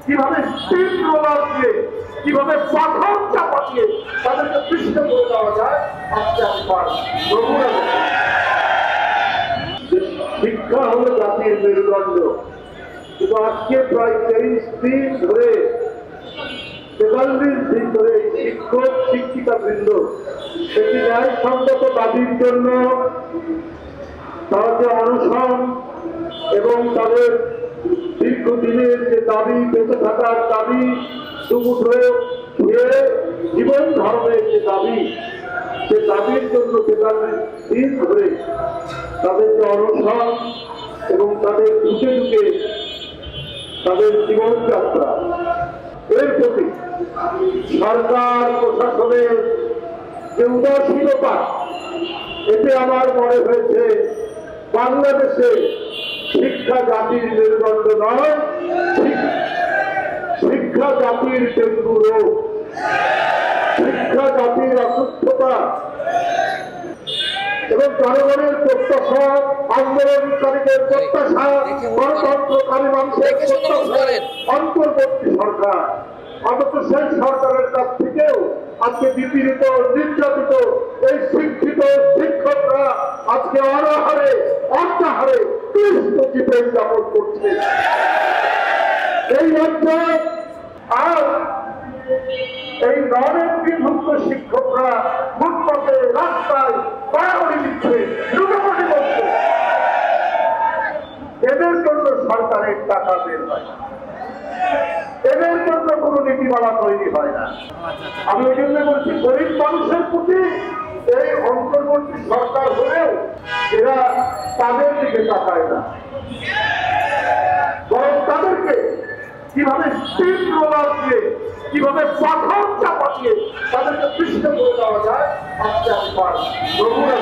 কিভাবে steam roller দিয়ে, কিভাবে পাথর চাপা দিয়ে তাদেরকে পৃষ্ঠ করে দেওয়া যায়, আজকে আপনার নমুনা। শিক্ষা হলো জাতির মেরুদণ্ড, কিন্তু আজকে প্রায় 23 দিন ধরে 43 দিন ধরে শিক্ষক শিক্ষিকা বৃন্দ একটি ন্যায়সঙ্গত দাবির জন্য তারা যে অনশন এবং তাদের দীর্ঘদিনের যে দাবি, বেঁচে থাকার দাবি, দুমুঠো খেয়ে জীবন ধারণের যে দাবি, সে দাবির জন্য 43 দিন ধরে তাদের যে অনশন এবং তাদের ঢুকে ঢুকে তাদের জীবনযাত্রা, এর প্রতি সরকার প্রশাসনের যে উদাসীনতা, এতে আমার মনে হয়েছে বাংলাদেশে শিক্ষা জাতির মেরুদণ্ড নয়, শিক্ষা জাতির ডেঙ্গু রোগ, শিক্ষা জাতির অসুস্থতা এবং জনগণের প্রত্যাশা, আন্দোলনকারীদের প্রত্যাশা, গণতন্ত্রকারী মানুষের প্রত্যাশা অন্তর্বর্তী সরকার। অথচ সেই সরকারের কাছ থেকেও আজকে নিপীড়িত, নির্যাতিত এই শিক্ষিত শিক্ষকরা আজকে অনাহারে, অর্ধাহারে ক্লিষ্ট জীবন যাপন করছে। এই অঞ্চল আর এই নরেন্দ্রভুক্ত শিক্ষকরা ফুটপাতে, রাস্তায় বাড়াবাড়ি দিচ্ছে, লুটোপুটি করছে। এদের জন্য সরকারের টাকা বের হয় না, এদের জন্য কোন নীতিমালা তৈরি হয় না। আমি ওই জন্য বলছি, গরিব মানুষের প্রতি এই অন্তর্বর্তী সরকার হলেও এরা তাদের দিকে তাকায় না, বরং তাদেরকে কিভাবে স্টিম রোলার দিয়ে, কিভাবে পাথর চাপা দিয়ে তাদেরকে পৃষ্ঠ করে দেওয়া যায়, আজকে আপনার নমুনা।